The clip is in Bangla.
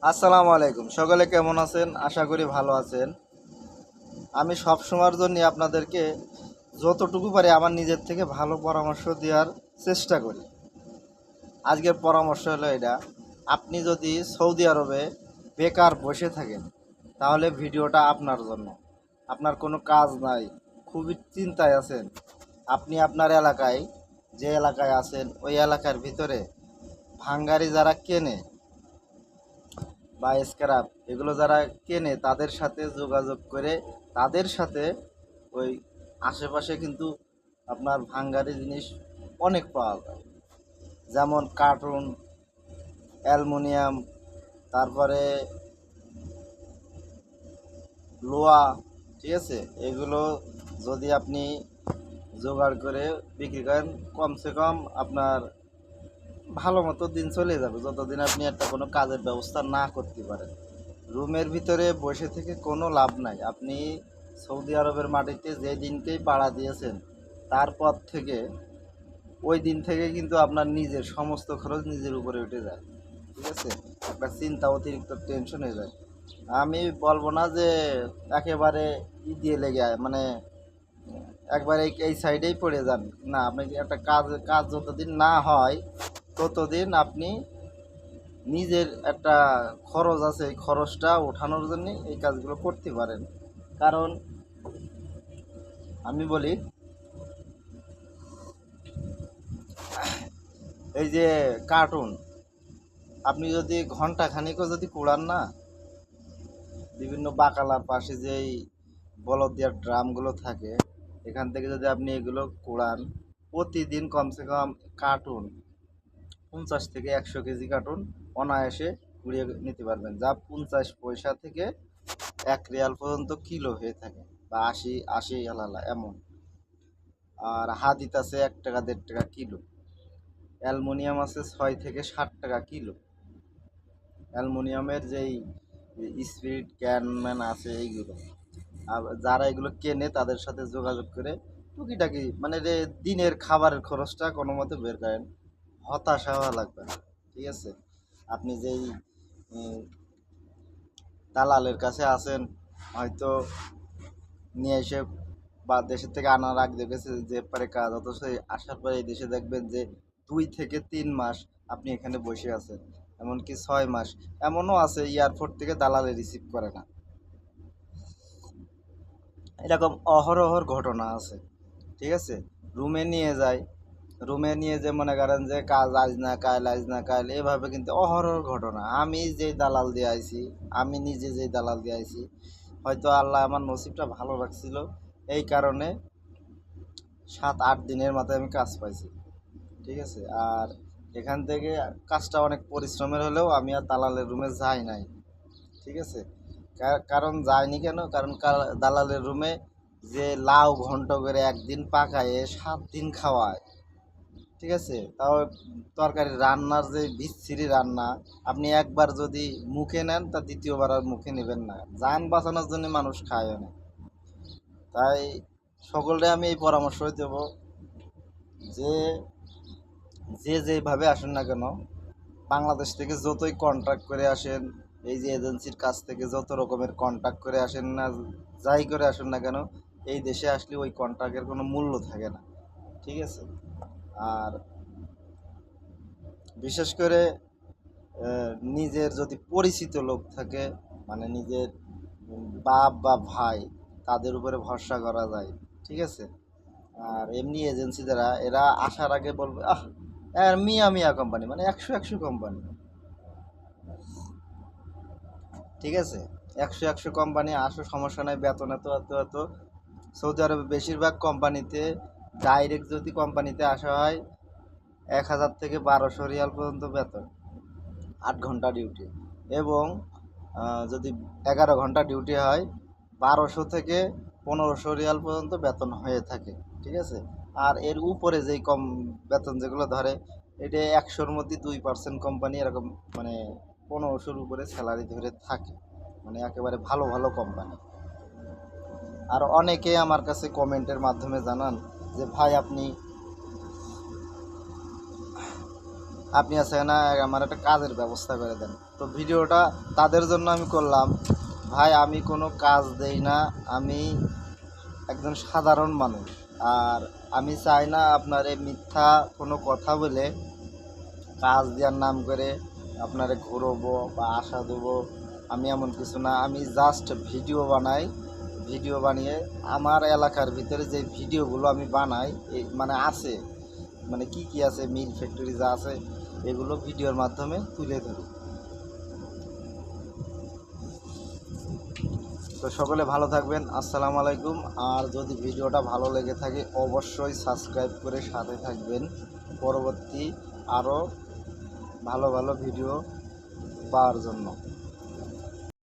আসসালামু আলাইকুম। সকলে কেমন আছেন? আশা করি ভালো আছেন। আমি সব সময়ের জন্য আপনাদেরকে যতটুকু পারি আমার নিজের থেকে ভালো পরামর্শ দেওয়ার চেষ্টা করি। আজকের পরামর্শ হলো এটা, আপনি যদি সৌদি আরবে বেকার বসে থাকেন তাহলে ভিডিওটা আপনার জন্য। আপনার কোনো কাজ নাই, খুবই চিন্তায় আছেন, আপনি আপনার এলাকায় যে এলাকায় আছেন ওই এলাকার ভিতরে ভাঙ্গারি যারা কেনে বা স্ক্র্যাপ এগুলো যারা কেনে তাদের সাথে যোগাযোগ করে তাদের সাথে ওই আশেপাশে কিন্তু আপনার ভাঙ্গারি জিনিস অনেক পাওয়া যায়, যেমন কার্টুন, অ্যালুমিনিয়াম, তারপরে লোহা, ঠিক আছে। এগুলো যদি আপনি জোগাড় করে বিক্রি করেন কমসে কম আপনার ভালো মতো দিন চলে যাবে, যতদিন আপনি একটা কোনো কাজের ব্যবস্থা না করতে পারেন। রুমের ভিতরে বসে থেকে কোনো লাভ নাই। আপনি সৌদি আরবের মাটিতে যে দিনকেই পাড়া দিয়েছেন তারপর থেকে ওই দিন থেকে কিন্তু আপনার নিজের সমস্ত খরচ নিজের উপরে উঠে যায়, ঠিক আছে। একটা চিন্তা, অতিরিক্ত টেনশন হয়ে যায়। আমি বলবো না যে একেবারে দিয়ে লেগে মানে একবারে এই সাইডেই পড়ে যান, না। আপনি একটা কাজ কাজ যতদিন না হয় ততদিন আপনি নিজের একটা খরচ আছে, এই খরচটা ওঠানোর জন্য এই কাজগুলো করতে পারেন। কারণ আমি বলি, এই যে কার্টুন আপনি যদি ঘন্টা খানিকও যদি কুড়ান না, বিভিন্ন বাকালার পাশে যেই বলদ দেওয়ার ড্রামগুলো থাকে এখান থেকে যদি আপনি এগুলো কুড়ান, প্রতিদিন কমসে কম কার্টুন 50 থেকে 100 কেজি কার্টুন অনায়াসে কুড়িয়ে নিতে পারবেন, যা 50 পয়সা থেকে 1 রিয়াল পর্যন্ত কিলো হয়ে থাকে, বা 80 আলালা এমন। আর হাদিত আছে 1 টাকা 1.5 টাকা কিলো। অ্যালুমিনিয়াম আছে 6 থেকে 7 টাকা কিলো। অ্যালুমিনিয়ামের যেই স্পিরিট ক্যান ম্যান আছে এইগুলো, আর যারা এগুলো কেনে তাদের সাথে যোগাযোগ করে টুকিটাকি মানে যে দিনের খাবারের খরচটা কোনো মতে বের করেন, হতাশা হওয়া লাগবে না, ঠিক আছে। আপনি যেই উম, দালালের কাছে আছেন, হয়তো নিয়ে এসে বা দেশের থেকে আনার আগে দেখেছে যে পারে কাজ, অথচ আসার পরে এই দেশে দেখবেন যে 2 থেকে 3 মাস আপনি এখানে বসে আছেন, এমনকি 6 মাস। এমনও আছে এয়ারপোর্ট থেকে দালালে রিসিভ করে না, এরকম অহরহর ঘটনা আছে, ঠিক আছে। রুমে নিয়ে যায়, রুমে নিয়ে যে মনে করেন যে কাজ আজ না কাল, আজ না কাল, এভাবে কিন্তু অহরহর ঘটনা। আমি যেই দালাল দিয়ে আইছি, আমি নিজে যেই দালাল দিয়ে আইছি, হয়তো আল্লাহ আমার নসিবটা ভালো রাখছিল, এই কারণে 7-8 দিনের মাথায় আমি কাজ পাইছি, ঠিক আছে। আর এখান থেকে কাজটা অনেক পরিশ্রমের হলেও আমি আর দালালের রুমে যাই নাই, ঠিক আছে। কারণ যায়নি কেন, কারণ দালালের রুমে যে লাউ ঘন্ট করে একদিন পাকায় 7 দিন খাওয়ায়, ঠিক আছে। তাও তরকারি রান্নার যে বিচ্ছিরি রান্না, আপনি একবার যদি মুখে নেন তা দ্বিতীয়বার আর মুখে নেবেন না। যান বাঁচানোর জন্য মানুষ খায় না। তাই সকলকে আমি এই পরামর্শ দেব যে যে যেভাবে আসেন না কেন, বাংলাদেশ থেকে যতই কন্ট্রাক্ট করে আসেন, এই যে এজেন্সির কাছ থেকে যত রকমের কন্ট্রাক্ট করে আসেন না, যাই করে আসেন না কেন, এই দেশে আসলে ওই কন্ট্রাক্টের কোনো মূল্য থাকে না, ঠিক আছে। আর বিশেষ করে নিজের যদি পরিচিত লোক থাকে, মানে নিজের বাপ বা ভাই, তাদের উপরে ভরসা করা যায়, ঠিক আছে। আর এমনি এজেন্সি যারা, এরা আসার আগে বলবে মিয়া মিয়া কোম্পানি, মানে 100 কোম্পানি, ঠিক আছে। 100 কোম্পানি, আসো সমস্যা নাই, বেতন এত এত এত। সৌদি আরবে বেশিরভাগ কোম্পানিতে ডাইরেক্ট যদি কোম্পানিতে আসা হয় 1000 থেকে 1200 রিয়াল পর্যন্ত বেতন, 8 ঘন্টা ডিউটি। এবং যদি 11 ঘন্টা ডিউটি হয় 1200 থেকে 1500 রিয়াল পর্যন্ত বেতন হয়ে থাকে, ঠিক আছে। আর এর উপরে যেই কম বেতন যেগুলো ধরে, এটা 100-র মধ্যে 2% কোম্পানি এরকম, মানে 1500-র উপরে স্যালারি ধরে থাকে, মানে একেবারে ভালো ভালো কোম্পানি। আর অনেকে আমার কাছে কমেন্টের মাধ্যমে জানান যে ভাই আপনি আপনি আছে না আমার একটা কাজের ব্যবস্থা করে দেন। তো ভিডিওটা তাদের জন্য আমি করলাম। ভাই আমি কোনো কাজ দেই না, আমি একজন সাধারণ মানুষ। আর আমি চাই না আপনারে মিথ্যা কোনো কথা বলে কাজ দেওয়ার নাম করে আপনারে ঘুরবো বা আশা দেবো, আমি এমন কিছু না। আমি জাস্ট ভিডিও বানাই, ভিডিও বানিয়ে আমার এলাকার ভিতরে যে ভিডিওগুলো আমি বানাই এই মানে আছে, মানে কি কি আছে, মিল ফ্যাক্টরি যা আছে এগুলো ভিডিওর মাধ্যমে তুলে ধরি। তো সকলে ভালো থাকবেন, আসসালামু আলাইকুম। আর যদি ভিডিওটা ভালো লেগে থাকে অবশ্যই সাবস্ক্রাইব করে সাথে থাকবেন পরবর্তী আরও ভালো ভালো ভিডিও পাওয়ার জন্য।